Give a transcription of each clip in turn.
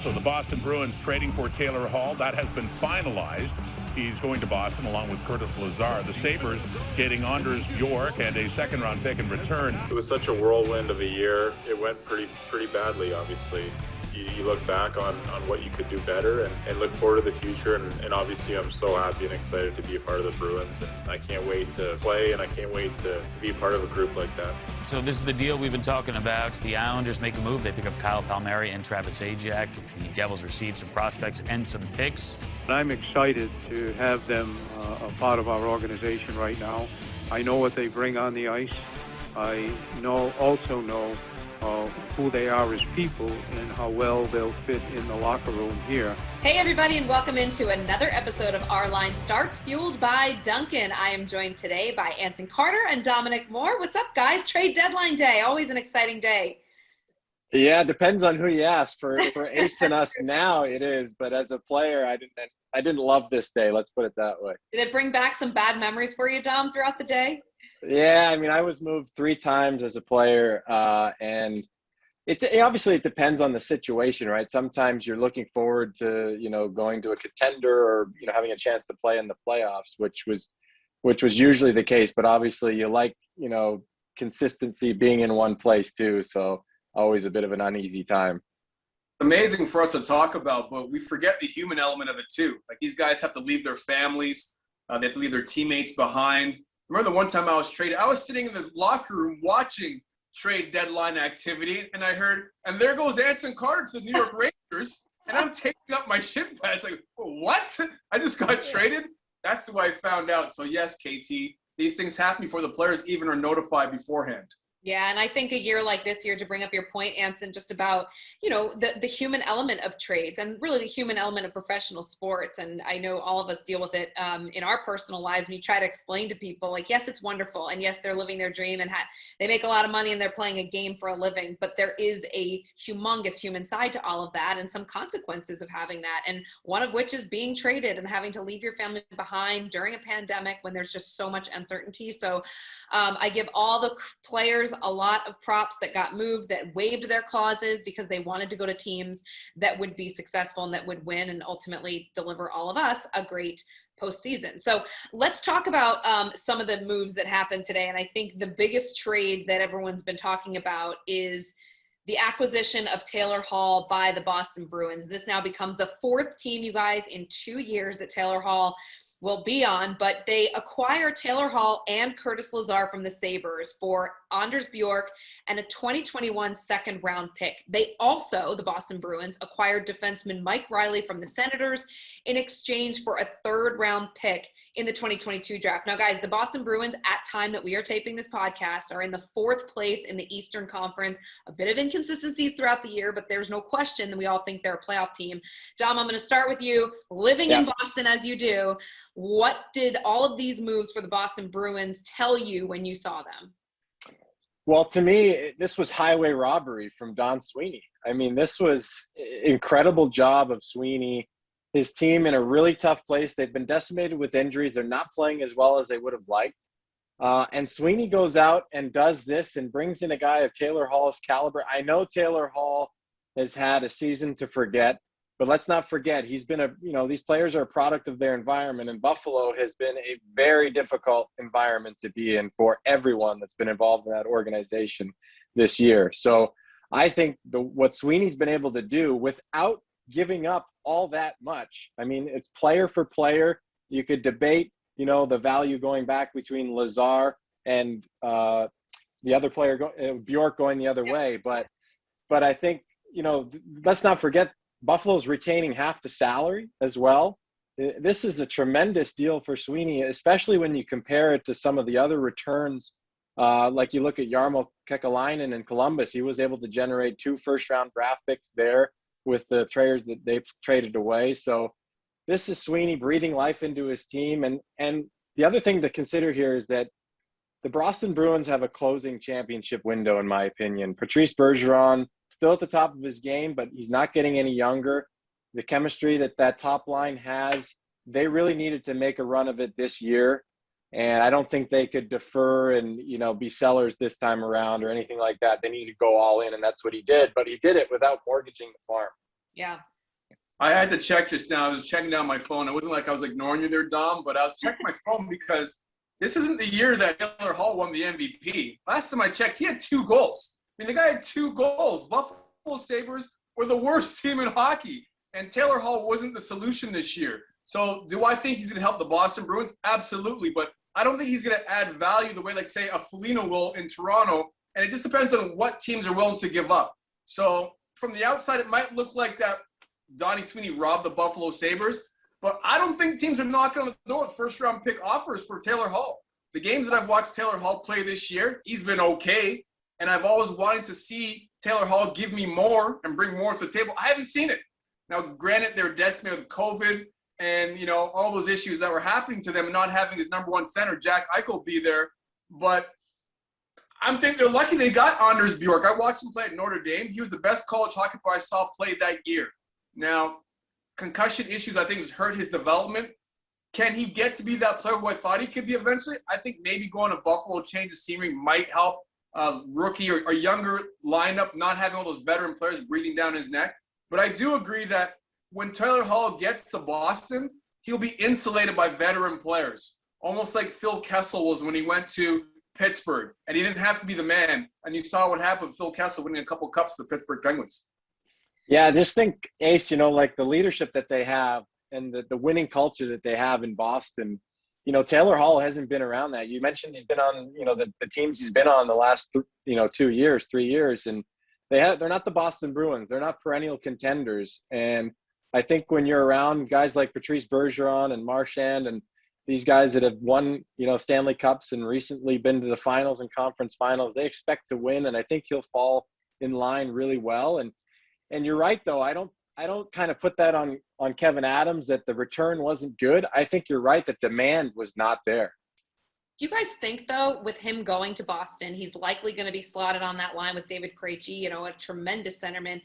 So the Boston Bruins trading for Taylor Hall, that has been finalized. He's going to Boston along with Curtis Lazar. The Sabres getting Anders Bjork and a second-round pick in return. It was such a whirlwind of a year. It went pretty badly, obviously. You look back on what you could do better and look forward to the future. And obviously, I'm so happy and excited to be a part of the Bruins. And I can't wait to play, and I can't wait to be a part of a group like that. So this is the deal we've been talking about. The Islanders make a move. They pick up Kyle Palmeiri and Travis Zajac. The Devils receive some prospects and some picks. I'm excited to have them a part of our organization right now. I know what they bring on the ice. I also know who they are as people and how well they'll fit in the locker room here. Hey everybody, and welcome into another episode of Our Line Starts, fueled by Dunkin. I am joined today by Anson Carter and Dominic Moore. What's up, guys? Trade deadline day, always an exciting day. Yeah, it depends on who you ask. For Ace and us now, it is. But as a player, I didn't love this day. Let's put it that way. Did it bring back some bad memories for you, Dom, throughout the day? Yeah, I mean, I was moved 3 times as a player, and it obviously it depends on the situation, right? Sometimes you're looking forward to going to a contender or having a chance to play in the playoffs, which was usually the case. But obviously, you like consistency, being in one place too. So always a bit of an uneasy time. Amazing for us to talk about, but we forget the human element of it too. Like, these guys have to leave their families, they have to leave their teammates behind. Remember the one time I was traded, I was sitting in the locker room watching trade deadline activity, and I heard, and there goes Anson Carter to the New York Rangers, and I'm taking up my shin pads. Like, what? I just got traded? That's the way I found out. So yes, KT, these things happen before the players even are notified beforehand. Yeah, and I think a year like this year, to bring up your point, Anson, just about, the human element of trades and really the human element of professional sports. And I know all of us deal with it in our personal lives when you try to explain to people, like, yes, it's wonderful. And yes, they're living their dream and they make a lot of money and they're playing a game for a living. But there is a humongous human side to all of that and some consequences of having that. And one of which is being traded and having to leave your family behind during a pandemic when there's just so much uncertainty. So I give all the players a lot of props that got moved, that waived their clauses because they wanted to go to teams that would be successful and that would win and ultimately deliver all of us a great postseason. So let's talk about some of the moves that happened today. And I think the biggest trade that everyone's been talking about is the acquisition of Taylor Hall by the Boston Bruins. This now becomes the 4th team, you guys, in 2 years that Taylor Hall will be on, but they acquire Taylor Hall and Curtis Lazar from the Sabres for Anders Bjork and a 2021 second-round pick. They also, the Boston Bruins, acquired defenseman Mike Riley from the Senators in exchange for a third-round pick in the 2022 draft. Now, guys, the Boston Bruins, at time that we are taping this podcast, are in the 4th place in the Eastern Conference. A bit of inconsistencies throughout the year, but there's no question that we all think they're a playoff team. Dom, I'm going to start with you. Living in Boston as you do, what did all of these moves for the Boston Bruins tell you when you saw them? Well, to me, this was highway robbery from Don Sweeney. I mean, this was incredible job of Sweeney. His team in a really tough place. They've been decimated with injuries. They're not playing as well as they would have liked. And Sweeney goes out and does this and brings in a guy of Taylor Hall's caliber. I know Taylor Hall has had a season to forget, but let's not forget, he's been these players are a product of their environment, and Buffalo has been a very difficult environment to be in for everyone that's been involved in that organization this year. So I think what Sweeney's been able to do without giving up all that much, I mean, it's player for player. You could debate, the value going back between Lazar and the other player, Bjork, going the other way. But I think, let's not forget, Buffalo's retaining half the salary as well. This is a tremendous deal for Sweeney, especially when you compare it to some of the other returns. Like you look at Jarmo Kekalainen in Columbus, he was able to generate 2 first-round draft picks there with the traders that they traded away. So this is Sweeney breathing life into his team. And the other thing to consider here is that the Boston Bruins have a closing championship window, in my opinion. Patrice Bergeron, still at the top of his game, but he's not getting any younger. The chemistry that top line has, they really needed to make a run of it this year. And I don't think they could defer and, be sellers this time around or anything like that. They needed to go all in, and that's what he did. But he did it without mortgaging the farm. Yeah. I had to check just now. I was checking down my phone. It wasn't like I was ignoring you there, Dom, but I was checking my phone because this isn't the year that Taylor Hall won the MVP. Last time I checked, he had 2 goals. I mean, the guy had 2 goals. Buffalo Sabres were the worst team in hockey, and Taylor Hall wasn't the solution this year. So do I think he's going to help the Boston Bruins? Absolutely, but I don't think he's going to add value the way, like, say, a Foligno will in Toronto, and it just depends on what teams are willing to give up. So from the outside, it might look like that Donnie Sweeney robbed the Buffalo Sabres, but I don't think teams are knocking on the door with first-round pick offers for Taylor Hall. The games that I've watched Taylor Hall play this year, he's been okay, and I've always wanted to see Taylor Hall give me more and bring more to the table. I haven't seen it. Now, granted, they're decimated with COVID and, you know, all those issues that were happening to them and not having his number 1 center, Jack Eichel, be there, but I'm thinking they're lucky they got Anders Bjork. I watched him play at Notre Dame. He was the best college hockey player I saw play that year. Now, concussion issues, I think, has hurt his development. Can he get to be that player who I thought he could be eventually? I think maybe going to Buffalo, change of scenery might help a rookie or younger lineup, not having all those veteran players breathing down his neck. But I do agree that when Taylor Hall gets to Boston, he'll be insulated by veteran players, almost like Phil Kessel was when he went to Pittsburgh, and he didn't have to be the man. And you saw what happened with Phil Kessel winning a couple cups to the Pittsburgh Penguins. Yeah, I just think, Ace, you know, like the leadership that they have and the winning culture that they have in Boston, you know, Taylor Hall hasn't been around that. You mentioned he's been on, you know, the teams he's been on the last, 3 years, and they're not the Boston Bruins. They're not perennial contenders. And I think when you're around guys like Patrice Bergeron and Marchand and these guys that have won, you know, Stanley Cups and recently been to the finals and conference finals, they expect to win. And I think he'll fall in line really well. And you're right, though. I don't kind of put that on Kevin Adams that the return wasn't good. I think you're right that demand was not there. Do you guys think, though, with him going to Boston, he's likely going to be slotted on that line with David Krejci, you know, a tremendous centerman.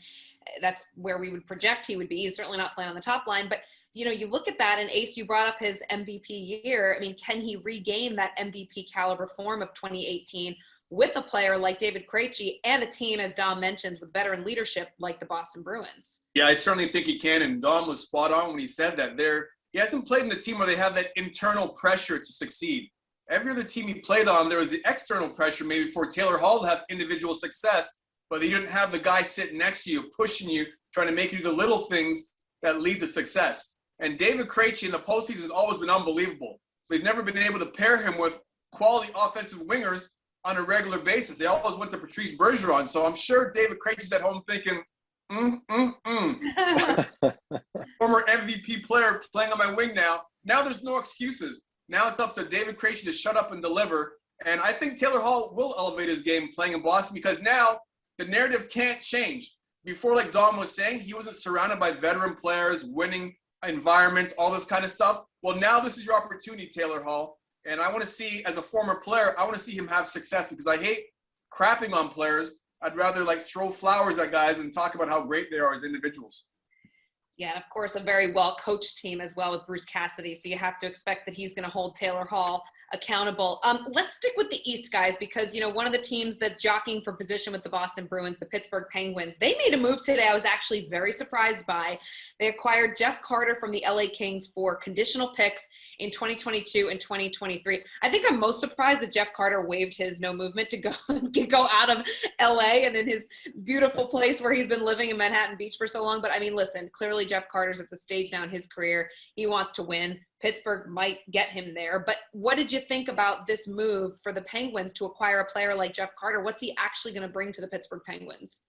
That's where we would project he would be. He's certainly not playing on the top line. But, you know, you look at that, and Ace, you brought up his MVP year. I mean, can he regain that MVP caliber form of 2018 with a player like David Krejci and a team, as Dom mentions, with veteran leadership like the Boston Bruins? Yeah, I certainly think he can, and Dom was spot on when he said that. He hasn't played in a team where they have that internal pressure to succeed. Every other team he played on, there was the external pressure maybe for Taylor Hall to have individual success, but he didn't have the guy sitting next to you, pushing you, trying to make you do the little things that lead to success. And David Krejci in the postseason has always been unbelievable. They've never been able to pair him with quality offensive wingers on a regular basis. They always went to Patrice Bergeron. So I'm sure David Krejci's at home thinking, former MVP player playing on my wing now. Now there's no excuses. Now it's up to David Krejci to shut up and deliver. And I think Taylor Hall will elevate his game playing in Boston because now the narrative can't change. Before, like Dom was saying, he wasn't surrounded by veteran players, winning environments, all this kind of stuff. Well, now this is your opportunity, Taylor Hall. And I want to see, as a former player, I want to see him have success because I hate crapping on players. I'd rather like throw flowers at guys and talk about how great they are as individuals. Yeah, and of course, a very well-coached team as well with Bruce Cassidy. So you have to expect that he's going to hold Taylor Hall accountable. Let's stick with the East, guys, because, you know, one of the teams that's jockeying for position with the Boston Bruins, the Pittsburgh Penguins, they made a move today I was actually very surprised by. They acquired Jeff Carter from the LA Kings for conditional picks in 2022 and 2023. I think I'm most surprised that Jeff Carter waived his no movement to go out of LA and in his beautiful place where he's been living in Manhattan Beach for so long. But I mean, listen, clearly Jeff Carter's at the stage now in his career. He wants to win. Pittsburgh might get him there. But what did you think about this move for the Penguins to acquire a player like Jeff Carter? What's he actually going to bring to the Pittsburgh Penguins?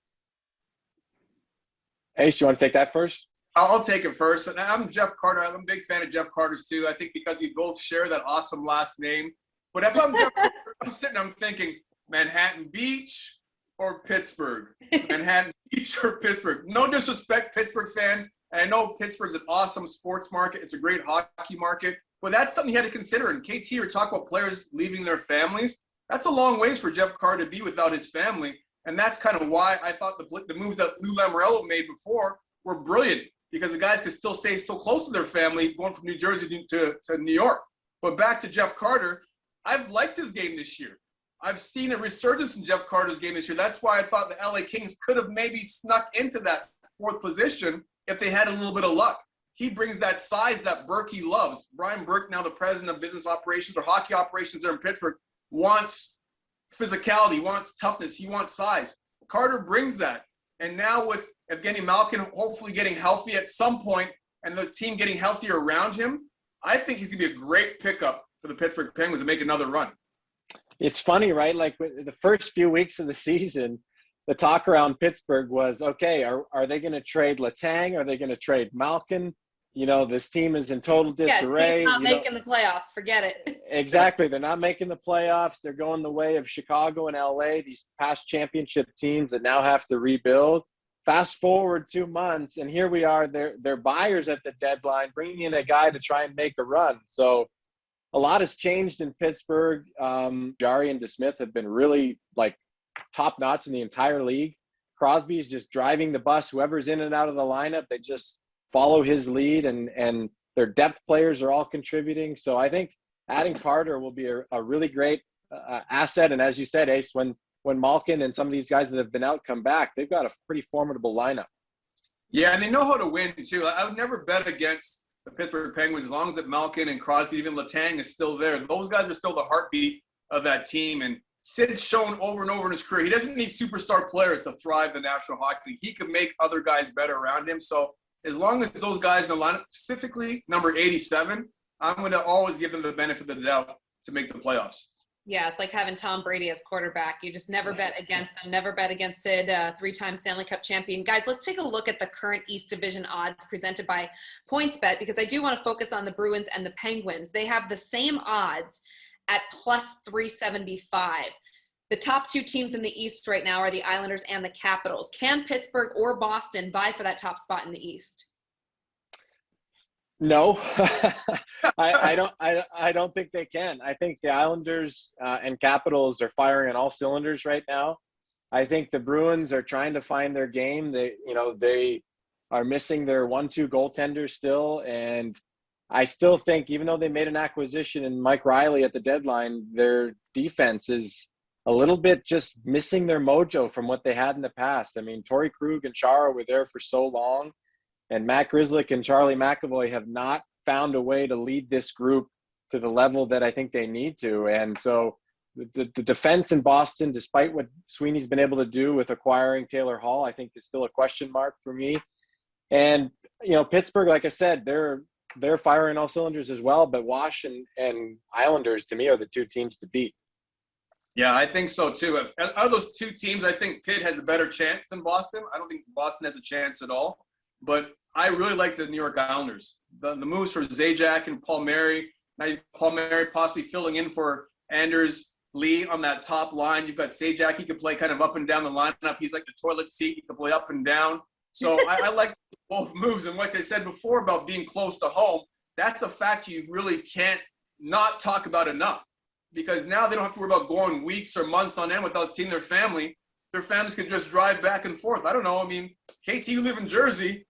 Ace, you want to take that first? I'll take it first. And I'm Jeff Carter. I'm a big fan of Jeff Carter's too. I think because we both share that awesome last name. But if I'm Jeff Carter, I'm thinking Manhattan Beach or Pittsburgh. Manhattan Beach or Pittsburgh. No disrespect, Pittsburgh fans. And I know Pittsburgh's an awesome sports market. It's a great hockey market. But that's something you had to consider. And KT, you're talking about players leaving their families. That's a long ways for Jeff Carter to be without his family. And that's kind of why I thought the moves that Lou Lamoriello made before were brilliant, because the guys could still stay so close to their family going from New Jersey to New York. But back to Jeff Carter, I've liked his game this year. I've seen a resurgence in Jeff Carter's game this year. That's why I thought the LA Kings could have maybe snuck into that fourth position if they had a little bit of luck. He brings that size that Berkey loves. Brian Burke, now the president of business operations or hockey operations there in Pittsburgh, wants physicality, wants toughness, he wants size. Carter brings that. And now with Evgeny Malkin hopefully getting healthy at some point and the team getting healthier around him, I think he's going to be a great pickup for the Pittsburgh Penguins to make another run. It's funny, right? Like the first few weeks of the season, the talk around Pittsburgh was, okay, are they going to trade Letang? Are they going to trade Malkin? You know, this team is in total disarray. Yeah, not making the playoffs. Forget it. Exactly. They're not making the playoffs. They're going the way of Chicago and LA, these past championship teams that now have to rebuild. Fast forward 2 months, and here we are. They're buyers at the deadline, bringing in a guy to try and make a run. So a lot has changed in Pittsburgh. Jarry and DeSmith have been really, like, top-notch in the entire league. Crosby's just driving the bus. Whoever's in and out of the lineup, they just follow his lead, and their depth players are all contributing. So I think adding Carter will be a really great asset. And as you said, Ace, when Malkin and some of these guys that have been out come back, they've got a pretty formidable lineup. Yeah, and they know how to win, too. I would never bet against the Pittsburgh Penguins as long as that Malkin and Crosby, even Letang is still there. Those guys are still the heartbeat of that team. And Sid's shown over and over in his career, he doesn't need superstar players to thrive in the National Hockey League. He can make other guys better around him. So as long as those guys in the lineup, specifically number 87, I'm going to always give them the benefit of the doubt to make the playoffs. Yeah, it's like having Tom Brady as quarterback. You just never bet against them, never bet against Sid, 3-time Stanley Cup champion. Guys, let's take a look at the current East Division odds presented by PointsBet, because I do want to focus on the Bruins and the Penguins. They have the same odds at plus 375. The top two teams in the East right now are the Islanders and the Capitals. Can Pittsburgh or Boston vie for that top spot in the East? No, I don't think they can. I think the Islanders and Capitals are firing on all cylinders right now. I think the Bruins are trying to find their game. They are missing their 1-2 goaltender still, and I still think, even though they made an acquisition in Mike Riley at the deadline, their defense is a little bit just missing their mojo from what they had in the past. I mean, Torrey Krug and Chara were there for so long, and Matt Grzelcyk and Charlie McAvoy have not found a way to lead this group to the level that I think they need to. And so the defense in Boston, despite what Sweeney's been able to do with acquiring Taylor Hall, I think is still a question mark for me. And, Pittsburgh, like I said, they're firing all cylinders as well, but Wash and Islanders, to me, are the two teams to beat. Yeah, I think so, too. Out of those two teams, I think Pitt has a better chance than Boston. I don't think Boston has a chance at all. But I really like the New York Islanders. The moves for Zajac and Palmeiri. Now Palmeiri possibly filling in for Anders Lee on that top line. You've got Zajac. He can play kind of up and down the lineup. He's like the toilet seat. He can play up and down. So I like both moves. And like I said before about being close to home, that's a fact you really can't not talk about enough. Because now they don't have to worry about going weeks or months on end without seeing their family. Their families can just drive back and forth. I don't know. I mean, KT, you live in Jersey.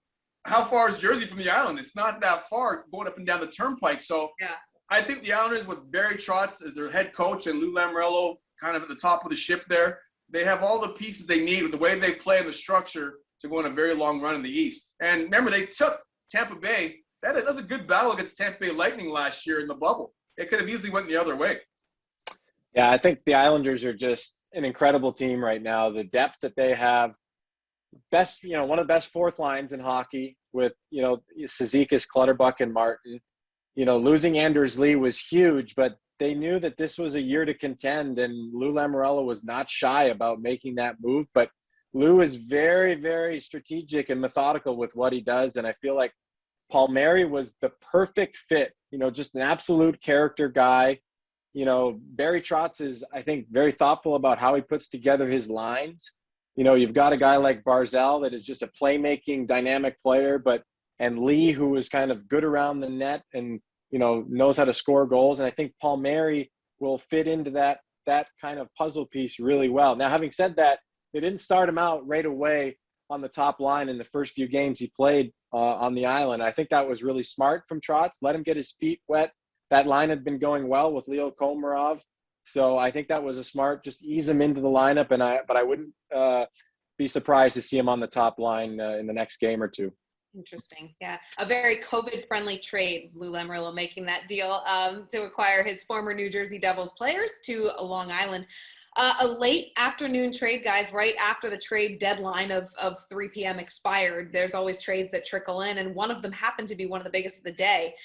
How far is Jersey from the island? It's not that far going up and down the turnpike. So yeah. I think the Islanders with Barry Trotz as their head coach and Lou Lamoriello kind of at the top of the ship there, they have all the pieces they need with the way they play and the structure to go on a very long run in the East. And remember, they took Tampa Bay. That was a good battle against Tampa Bay Lightning last year in the bubble. It could have easily went the other way. Yeah, I think the Islanders are just an incredible team right now. The depth that they have, one of the best fourth lines in hockey with, Cizikas, Clutterbuck, and Martin. Losing Anders Lee was huge, but they knew that this was a year to contend, and Lou Lamoriello was not shy about making that move. But Lou is very, very strategic and methodical with what he does, and I feel like Palmeiri was the perfect fit, just an absolute character guy. Barry Trotz is, I think, very thoughtful about how he puts together his lines. You've got a guy like Barzal that is just a playmaking, dynamic player, and Lee, who is kind of good around the net and, knows how to score goals. And I think Palmeiri will fit into that kind of puzzle piece really well. Now, having said that, they didn't start him out right away on the top line in the first few games he played on the island. I think that was really smart from Trotz. Let him get his feet wet. That line had been going well with Leo Komarov. So I think that was a smart, just ease him into the lineup. But I wouldn't be surprised to see him on the top line in the next game or two. Interesting. Yeah. A very COVID-friendly trade, Lou Lamoriello making that deal to acquire his former New Jersey Devils players to Long Island. A late afternoon trade, guys, right after the trade deadline of 3 p.m. expired. There's always trades that trickle in, and one of them happened to be one of the biggest of the day.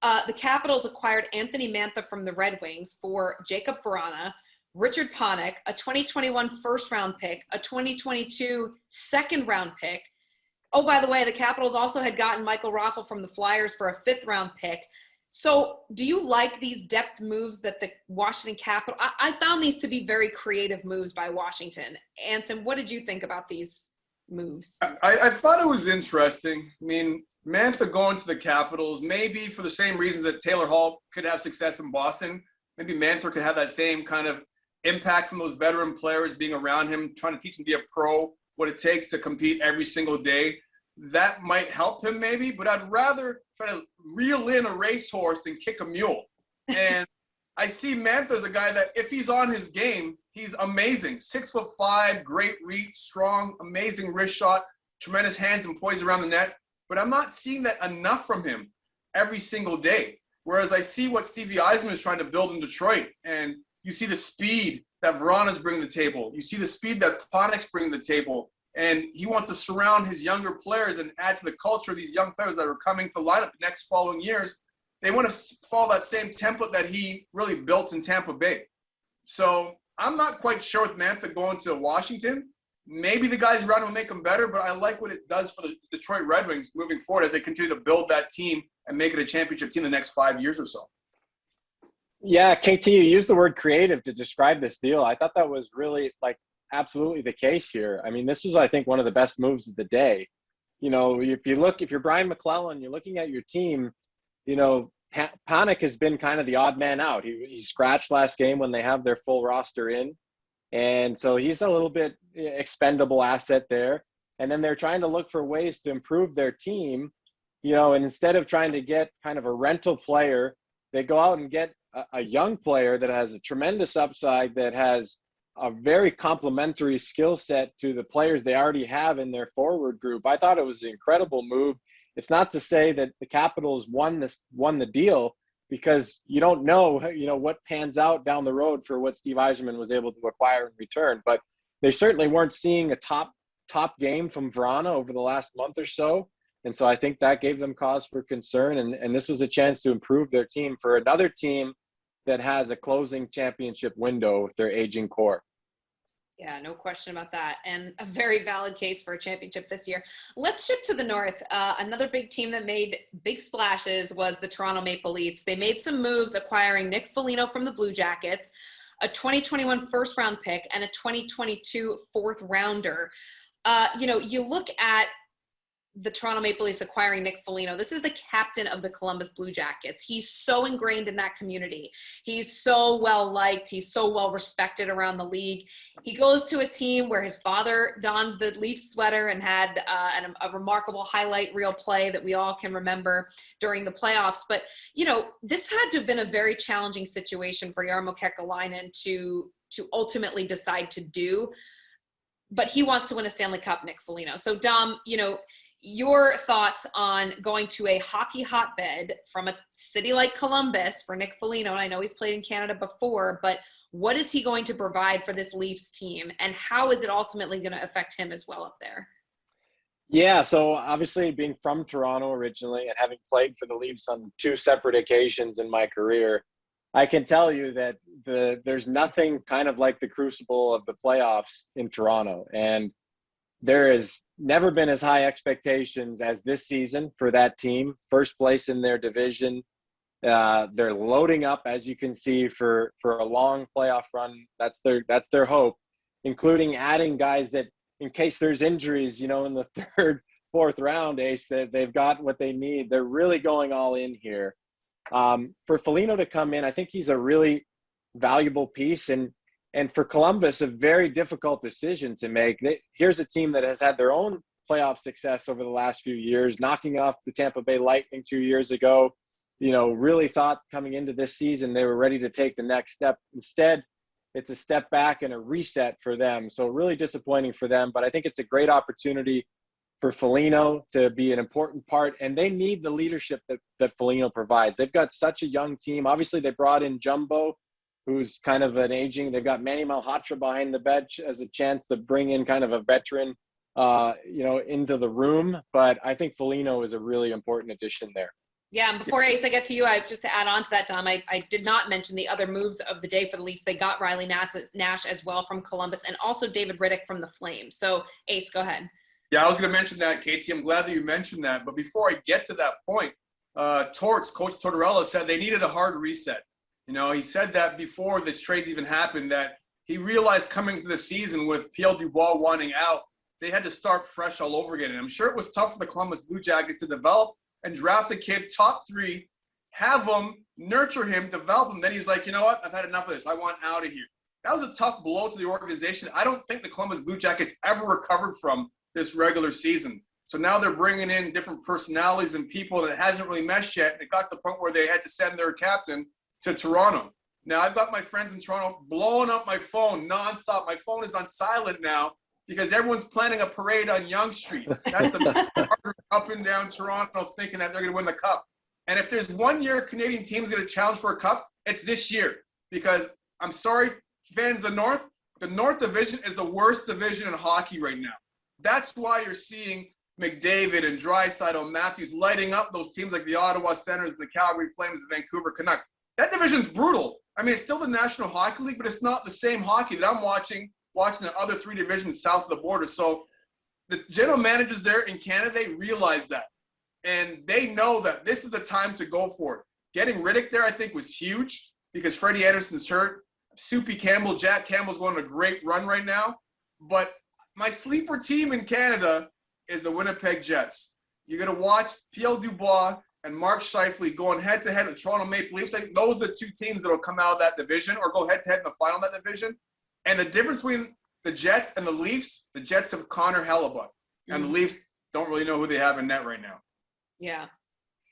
The Capitals acquired Anthony Mantha from the Red Wings for Jakub Vrana, Richard Panik, a 2021 first-round pick, a 2022 second-round pick. Oh, by the way, the Capitals also had gotten Michael Raffl from the Flyers for a 5th-round pick. So do you like these depth moves that the Washington Capitals – I found these to be very creative moves by Washington. Anson, what did you think about these moves? I thought it was interesting. I mean, Mantha going to the Capitals, maybe for the same reasons that Taylor Hall could have success in Boston. Maybe Mantha could have that same kind of impact from those veteran players being around him, trying to teach him to be a pro, what it takes to compete every single day. That might help him maybe, but I'd rather try to reel in a racehorse than kick a mule. And I see Mantha as a guy that if he's on his game, he's amazing. 6'5", great reach, strong, amazing wrist shot, tremendous hands and poise around the net. But I'm not seeing that enough from him every single day. Whereas I see what Stevie Yzerman is trying to build in Detroit, and you see the speed that Vrana's bringing to the table. You see the speed that Panik's bringing to the table. And he wants to surround his younger players and add to the culture of these young players that are coming to the lineup the next following years. They want to follow that same template that he really built in Tampa Bay. So I'm not quite sure with Mantha going to Washington. Maybe the guys around him will make him better, but I like what it does for the Detroit Red Wings moving forward as they continue to build that team and make it a championship team the next 5 years or so. Yeah, KT, you used the word creative to describe this deal. I thought that was really absolutely the case here. I mean, this was, I think, one of the best moves of the day. You know, if you're Brian McClellan, you're looking at your team, you know, Panik has been kind of the odd man out. He scratched last game when they have their full roster in. And so he's a little bit expendable asset there. And then they're trying to look for ways to improve their team, you know, and instead of trying to get kind of a rental player, they go out and get a young player that has a tremendous upside, that has a very complementary skill set to the players they already have in their forward group. I thought it was an incredible move. It's not to say that the Capitals won the deal, because you don't know, you know, what pans out down the road for what Steve Yzerman was able to acquire in return. But they certainly weren't seeing a top game from Vrana over the last month or so. And so I think that gave them cause for concern. And this was a chance to improve their team for another team that has a closing championship window with their aging core. Yeah, no question about that. And a very valid case for a championship this year. Let's shift to the North. Another big team that made big splashes was the Toronto Maple Leafs. They made some moves acquiring Nick Foligno from the Blue Jackets, a 2021 first-round pick, and a 2022 fourth-rounder. You know, you look at the Toronto Maple Leafs acquiring Nick Foligno. This is the captain of the Columbus Blue Jackets. He's so ingrained in that community. He's so well liked. He's so well respected around the league. He goes to a team where his father donned the Leafs sweater and had a remarkable highlight reel play that we all can remember during the playoffs. But, you know, this had to have been a very challenging situation for Jarmo Kekalainen to ultimately decide to do. But he wants to win a Stanley Cup, Nick Foligno. So, Dom, you know, your thoughts on going to a hockey hotbed from a city like Columbus for Nick Foligno. And I know he's played in Canada before, but what is he going to provide for this Leafs team, and how is it ultimately going to affect him as well up there? Yeah, so obviously being from Toronto originally and having played for the Leafs on 2 separate occasions in my career, I can tell you that there's nothing kind of like the crucible of the playoffs in Toronto. And there has never been as high expectations as this season for that team. First place in their division. They're loading up, as you can see, for a long playoff run. That's their hope, including adding guys that, in case there's injuries, you know, in the 3rd, 4th round, Ace, that they've got what they need. They're really going all in here. For Foligno to come in, I think he's a really valuable piece. And for Columbus, a very difficult decision to make. Here's a team that has had their own playoff success over the last few years, knocking off the Tampa Bay Lightning 2 years ago. You know, really thought coming into this season they were ready to take the next step. Instead, it's a step back and a reset for them. So really disappointing for them, but I think it's a great opportunity for Foligno to be an important part, and they need the leadership that Foligno provides. They've got such a young team. Obviously, they brought in Jumbo, who's kind of an aging. They've got Manny Malhotra behind the bench as a chance to bring in kind of a veteran, into the room. But I think Foligno is a really important addition there. Yeah, and before Ace, I get to you, just to add on to that, Dom, I did not mention the other moves of the day for the Leafs. They got Riley Nash as well from Columbus, and also David Rittich from the Flames. So, Ace, go ahead. Yeah, I was going to mention that, Katie. I'm glad that you mentioned that. But before I get to that point, Coach Tortorella said they needed a hard reset. He said that before this trade even happened, that he realized coming to the season with Pierre Dubois wanting out, they had to start fresh all over again. And I'm sure it was tough for the Columbus Blue Jackets to develop and draft a kid top 3, have him, nurture him, develop him. Then he's like, you know what? I've had enough of this. I want out of here. That was a tough blow to the organization. I don't think the Columbus Blue Jackets ever recovered from this regular season. So now they're bringing in different personalities and people, and it hasn't really meshed yet. And it got to the point where they had to send their captain to Toronto. Now, I've got my friends in Toronto blowing up my phone nonstop. My phone is on silent now because everyone's planning a parade on Yonge Street. That's the up and down Toronto thinking that they're going to win the cup. And if there's one year a Canadian team's going to challenge for a cup, it's this year. Because I'm sorry, fans of the North Division is the worst division in hockey right now. That's why you're seeing McDavid and Draisaitl, Matthews lighting up those teams like the Ottawa Senators, the Calgary Flames, the Vancouver Canucks. That division's brutal. I mean, it's still the National Hockey League, but it's not the same hockey that I'm watching the other 3 divisions south of the border. So the general managers there in Canada, they realize that. And they know that this is the time to go for it. Getting Rittich there, I think, was huge because Freddie Anderson's hurt. Soupy Campbell, Jack Campbell's going on a great run right now. But my sleeper team in Canada is the Winnipeg Jets. You're going to watch Pierre Dubois and Mark Scheifele going head-to-head with the Toronto Maple Leafs. Those are the 2 teams that will come out of that division or go head-to-head in the final of that division. And the difference between the Jets and the Leafs, the Jets have Connor Hellebuck. And the Leafs don't really know who they have in net right now. Yeah.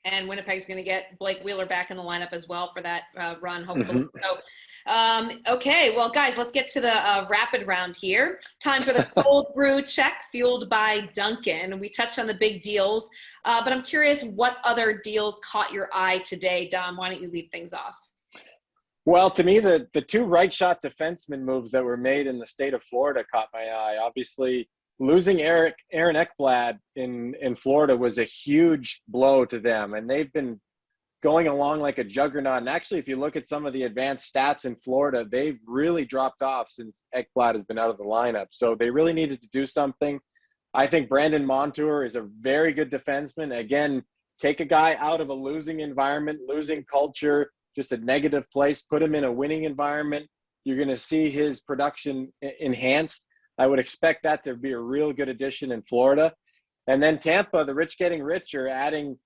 And Winnipeg's going to get Blake Wheeler back in the lineup as well for that run, hopefully. So, okay, well, guys, let's get to the rapid round here. Time for the cold brew check, fueled by Dunkin. We touched on the big deals, but I'm curious what other deals caught your eye today. Dom, why don't you lead things off? Well, to me, the 2 right shot defenseman moves that were made in the state of Florida caught my eye. Obviously, losing Aaron Ekblad in Florida was a huge blow to them, and they've been going along like a juggernaut. And actually, if you look at some of the advanced stats in Florida, they've really dropped off since Ekblad has been out of the lineup. So they really needed to do something. I think Brandon Montour is a very good defenseman. Again, take a guy out of a losing environment, losing culture, just a negative place, put him in a winning environment. You're going to see his production enhanced. I would expect that to be a real good addition in Florida. And then Tampa, the rich getting richer, adding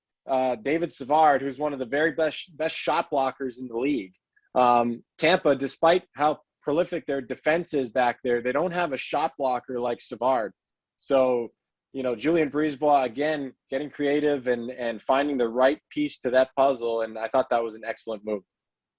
David Savard, who's one of the very best shot blockers in the league. Tampa, despite how prolific their defense is back there, they don't have a shot blocker like Savard. So, Julien Brisebois, again, getting creative and finding the right piece to that puzzle, and I thought that was an excellent move.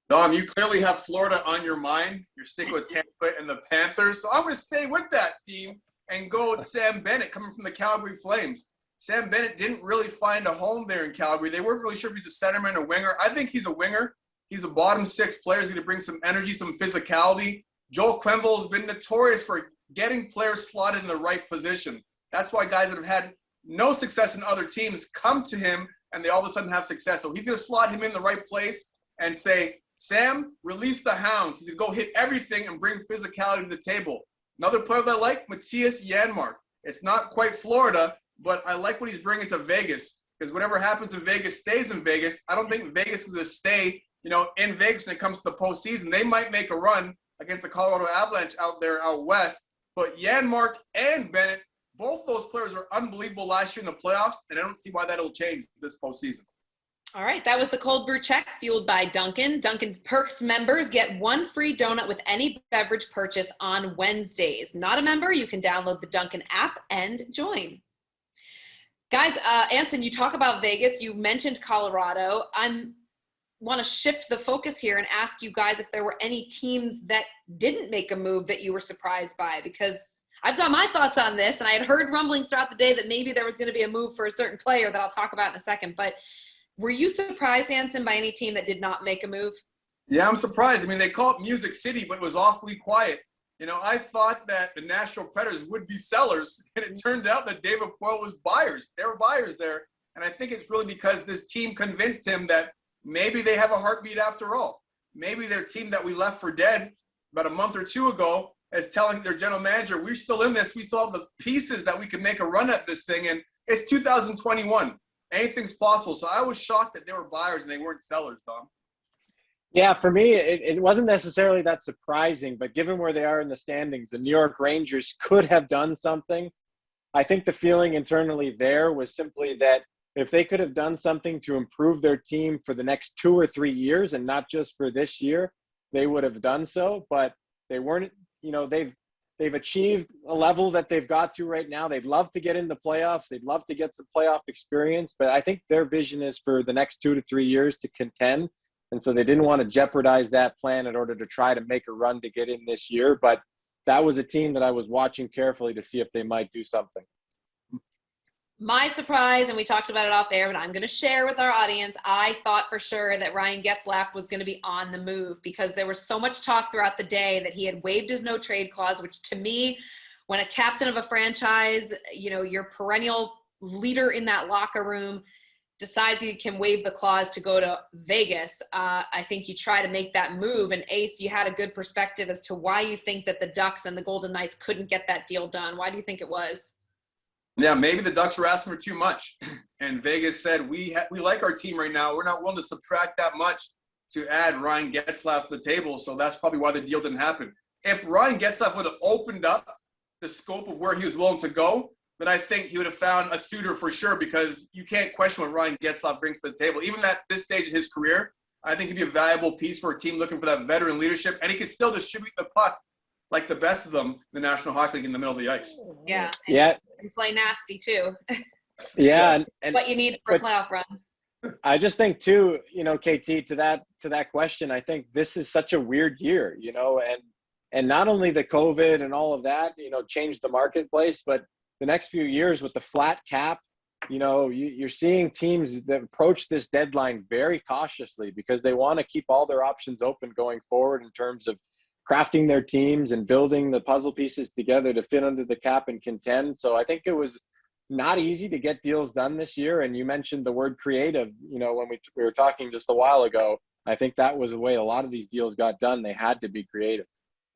Dom, you clearly have Florida on your mind. You're sticking with Tampa and the Panthers. So I'm going to stay with that theme and go with Sam Bennett coming from the Calgary Flames. Sam Bennett didn't really find a home there in Calgary. They weren't really sure if he's a centerman or winger. I think he's a winger. He's a bottom 6 player. He's going to bring some energy, some physicality. Joel Quenneville has been notorious for getting players slotted in the right position. That's why guys that have had no success in other teams come to him and they all of a sudden have success. So he's going to slot him in the right place and say, Sam, release the hounds. He's going to go hit everything and bring physicality to the table. Another player that I like, Matthias Janmark. It's not quite Florida, but I like what he's bringing to Vegas because whatever happens in Vegas stays in Vegas. I don't think Vegas is going to stay, in Vegas when it comes to the postseason. They might make a run against the Colorado Avalanche out there out west, but Janmark and Bennett, both those players were unbelievable last year in the playoffs, and I don't see why that'll change this postseason. All right, that was the cold brew check fueled by Dunkin. Dunkin Perks members get 1 free donut with any beverage purchase on Wednesdays. Not a member? You can download the Dunkin app and join. Guys, Anson, you talk about Vegas. You mentioned Colorado. I'm want to shift the focus here and ask you guys if there were any teams that didn't make a move that you were surprised by, because I've got my thoughts on this, and I had heard rumblings throughout the day that maybe there was going to be a move for a certain player that I'll talk about in a second. But were you surprised, Anson, by any team that did not make a move? Yeah, I'm surprised. I mean, they call it Music City, but it was awfully quiet. You know, I thought that the Nashville Predators would be sellers, and it turned out that David Poile was buyers. There were buyers there. And I think it's really because this team convinced him that maybe they have a heartbeat after all. Maybe their team that we left for dead about a month or two ago is telling their general manager, we're still in this. We still have the pieces that we can make a run at this thing. And it's 2021. Anything's possible. So I was shocked that they were buyers and they weren't sellers, Dom. Yeah, for me, it wasn't necessarily that surprising, but given where they are in the standings, the New York Rangers could have done something. I think the feeling internally there was simply that if they could have done something to improve their team for the next 2 or 3 years and not just for this year, they would have done so. But they weren't, you know, they've achieved a level that they've got to right now. They'd love to get in the playoffs. They'd love to get some playoff experience. But I think their vision is for the next 2 to 3 years to contend. And so they didn't want to jeopardize that plan in order to try to make a run to get in this year. But that was a team that I was watching carefully to see if they might do something. My surprise, and we talked about it off air, but I'm going to share with our audience, I thought for sure that Ryan Getzlaf was going to be on the move because there was so much talk throughout the day that he had waived his no-trade clause, which to me, when a captain of a franchise, you know, your perennial leader in that locker room decides he can waive the clause to go to Vegas, I think you try to make that move. And Ace, you had a good perspective as to why you think that the Ducks and the Golden Knights couldn't get that deal done. Why do you think it was? Yeah, maybe the Ducks were asking for too much. And Vegas said, we like our team right now. We're not willing to subtract that much to add Ryan Getzlaf to the table. So that's probably why the deal didn't happen. If Ryan Getzlaf would have opened up the scope of where he was willing to go, then I think he would have found a suitor for sure, because you can't question what Ryan Getzlaf brings to the table. Even at this stage in his career, I think he'd be a valuable piece for a team looking for that veteran leadership. And he can still distribute the puck like the best of them in the National Hockey League in the middle of the ice. Yeah. Yeah. And play nasty too. Yeah. And what you need for a playoff run. I just think too, you know, KT, to that question, I think this is such a weird year, you know, and not only the COVID and all of that, you know, changed the marketplace, but the next few years with the flat cap, you know, you're seeing teams that approach this deadline very cautiously because they want to keep all their options open going forward in terms of crafting their teams and building the puzzle pieces together to fit under the cap and contend. So I think it was not easy to get deals done this year. And you mentioned the word creative, you know, when we were talking just a while ago. I think that was the way a lot of these deals got done. They had to be creative.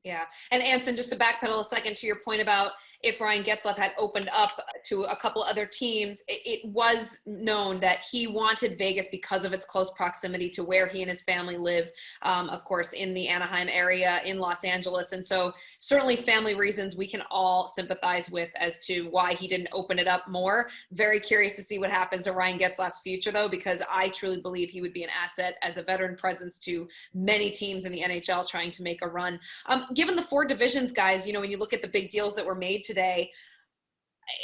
Yeah. And Anson, just to backpedal a second to your point about if Ryan Getzlaf had opened up to a couple other teams, it was known that he wanted Vegas because of its close proximity to where he and his family live, of course, in the Anaheim area, in Los Angeles. And so certainly family reasons we can all sympathize with as to why he didn't open it up more. Very curious to see what happens to Ryan Getzlaf's future, though, because I truly believe he would be an asset as a veteran presence to many teams in the NHL trying to make a run. Given the 4 divisions, guys, you know, when you look at the big deals that were made today,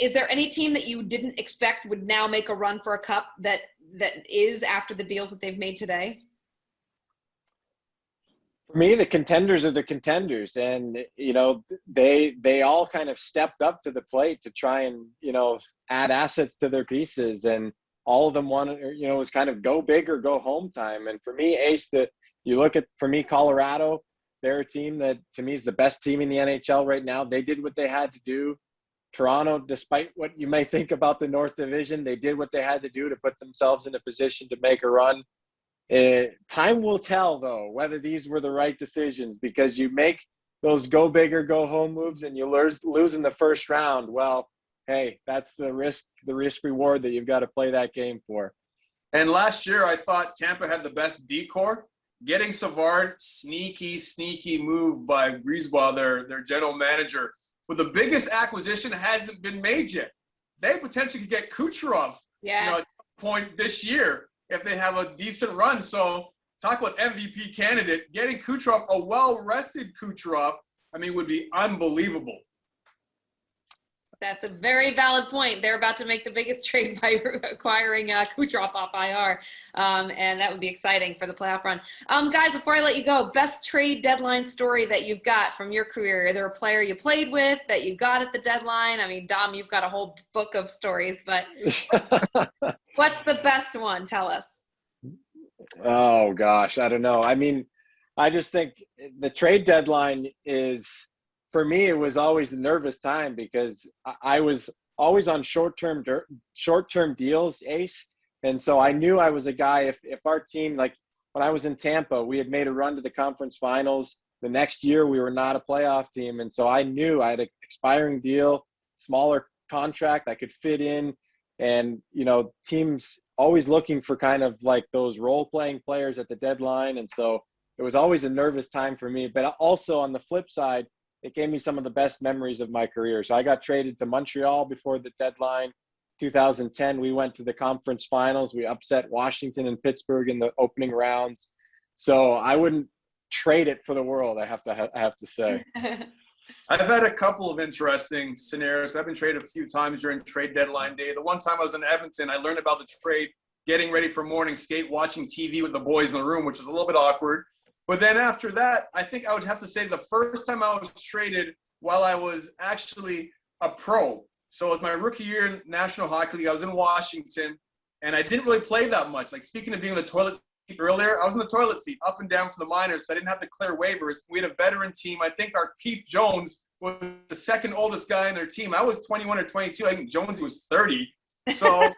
is there any team that you didn't expect would now make a run for a cup that is after the deals that they've made today? For me, the contenders are the contenders, and you know they all kind of stepped up to the plate to try and, you know, add assets to their pieces, and all of them wanted, you know, was kind of go big or go home time. And for me, Ace, that you look at, for me, Colorado, they're a team that to me is the best team in the NHL right now. They did what they had to do. Toronto, despite what you may think about the North Division, they did what they had to do to put themselves in a position to make a run. Time will tell, though, whether these were the right decisions, because you make those go big or go home moves and you lose in the first round. Well, hey, that's the risk reward that you've got to play that game for. And last year, I thought Tampa had the best decor. Getting Savard, sneaky move by Brisebois, their general manager. But the biggest acquisition hasn't been made yet. They potentially could get Kucherov, yes, you know, at some point this year if they have a decent run. So talk about MVP candidate. Getting Kucherov, a well-rested Kucherov, I mean, would be unbelievable. That's a very valid point. They're about to make the biggest trade by acquiring Kucherov off IR, and that would be exciting for the playoff run. Guys, before I let you go, best trade deadline story that you've got from your career. Is there a player you played with that you got at the deadline? I mean, Dom, you've got a whole book of stories, but what's the best one? Tell us. Oh, gosh, I don't know. I mean, I just think the trade deadline is – for me, it was always a nervous time because I was always on short-term deals, Ace. And so I knew I was a guy, if our team, like when I was in Tampa, we had made a run to the conference finals. The next year, we were not a playoff team. And so I knew I had an expiring deal, smaller contract I could fit in. And, you know, teams always looking for kind of like those role-playing players at the deadline. And so it was always a nervous time for me. But also on the flip side, it gave me some of the best memories of my career. So I got traded to Montreal before the deadline. 2010, we went to the conference finals. We upset Washington and Pittsburgh in the opening rounds. So I wouldn't trade it for the world, I have to say. I've had a couple of interesting scenarios. I've been traded a few times during trade deadline day. The one time I was in Edmonton, I learned about the trade, getting ready for morning skate, watching TV with the boys in the room, which was a little bit awkward. But then after that, I think I would have to say the first time I was traded while I was actually a pro. So it was my rookie year in National Hockey League. I was in Washington, and I didn't really play that much. Like, speaking of being in the toilet seat earlier, I was in the toilet seat up and down for the minors. So I didn't have to clear waivers. We had a veteran team. I think our Keith Jones was the second oldest guy in their team. I was 21 or 22. I think Jonesy was 30. So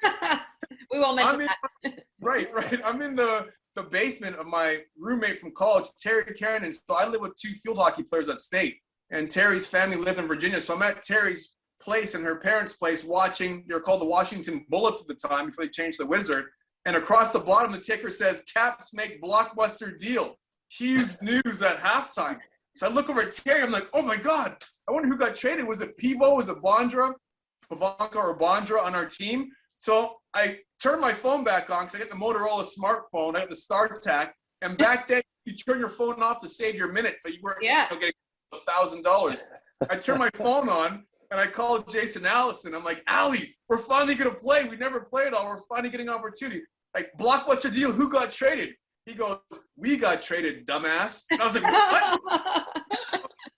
we won't mention that. Right. I'm in the basement of my roommate from college, Terry Kiernan. So I lived with two field hockey players at state, and Terry's family lived in Virginia. So I'm at Terry's place and her parents' place watching, they're called the Washington Bullets at the time before they changed the Wizard. And across the bottom, the ticker says, Caps make blockbuster deal. Huge news at halftime. So I look over at Terry, I'm like, oh my God, I wonder who got traded. Was it Pivo? Was it Bondra? Pavanka or Bondra on our team? So I turned my phone back on because I got the Motorola smartphone. I got the StarTAC. And back then, you turn your phone off to save your minutes. So you weren't getting $1,000. I turned my phone on, and I called Jason Allison. I'm like, Allie, we're finally going to play. We never played all. We're finally getting an opportunity. Like, blockbuster deal, who got traded? He goes, we got traded, dumbass. And I was like, what?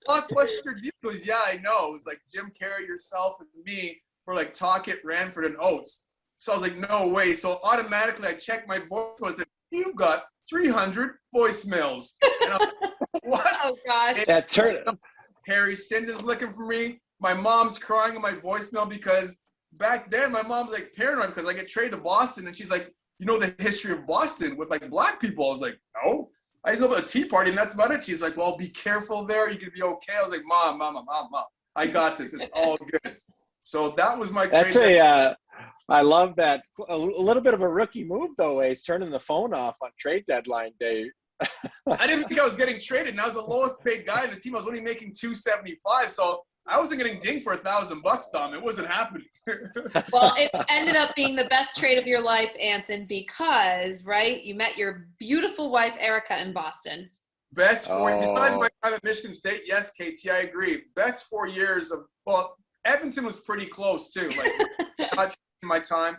Blockbuster deal? He goes, yeah, I know. It was like Jim Carrey, yourself, and me for like Talkett, Ranford, and Oates. So I was like, no way. So automatically I checked my voice. I said, you've got 300 voicemails. And I was like, what? Oh, gosh. That turned. Harry Cinda's looking for me. My mom's crying on my voicemail because back then my mom's like paranoid because I get traded to Boston, and she's like, you know the history of Boston with like black people? I was like, no. I just know about the Tea Party, and that's about it. She's like, well, be careful there. You could be okay. I was like, Mom. I got this. It's all good. So that was my trade. I love that. A little bit of a rookie move, though, Ace, turning the phone off on trade deadline day. I didn't think I was getting traded, and I was the lowest paid guy in the team. I was only making $275, so I wasn't getting dinged for $1,000, Dom. It wasn't happening. Well, it ended up being the best trade of your life, Anson, because, right, you met your beautiful wife, Erica, in Boston. Best 4 years. Besides my time at Michigan State, yes, KT, I agree. Best 4 years of, well, Edmonton was pretty close, too. Like, not my time.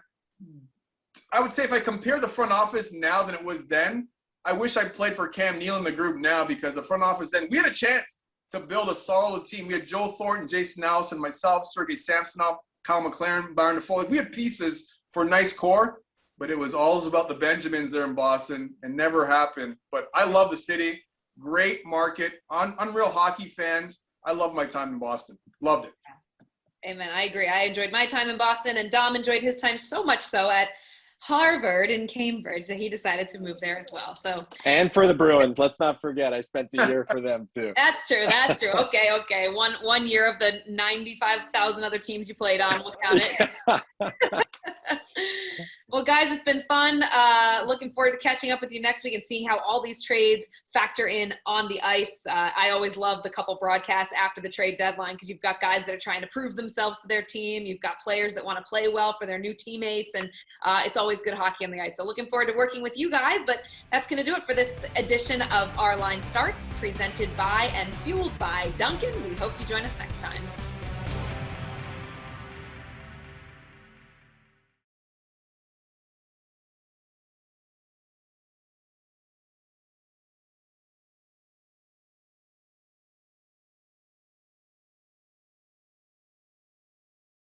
I would say if I compare the front office now than it was then, I wish I played for Cam Neal in the group now, because the front office then, we had a chance to build a solid team. We had Joe Thornton, Jason Allison, myself, Sergei Samsonov, Kyle McLaren, Byron Foley. We had pieces for a nice core, but it was always about the Benjamins there in Boston, and never happened. But I love the city. Great market. Unreal hockey fans. I love my time in Boston. Loved it. Amen. I agree. I enjoyed my time in Boston, and Dom enjoyed his time so much so at Harvard in Cambridge that he decided to move there as well. So, and for the Bruins, let's not forget, I spent the year for them too. That's true. Okay. One year of the 95,000 other teams you played on, we'll count it. Well, guys, it's been fun. Looking forward to catching up with you next week and seeing how all these trades factor in on the ice. I always love the couple broadcasts after the trade deadline, because you've got guys that are trying to prove themselves to their team. You've got players that want to play well for their new teammates, and it's always good hockey on the ice. So looking forward to working with you guys, but that's going to do it for this edition of Our Line Starts, presented by and fueled by Dunkin. We hope you join us next time.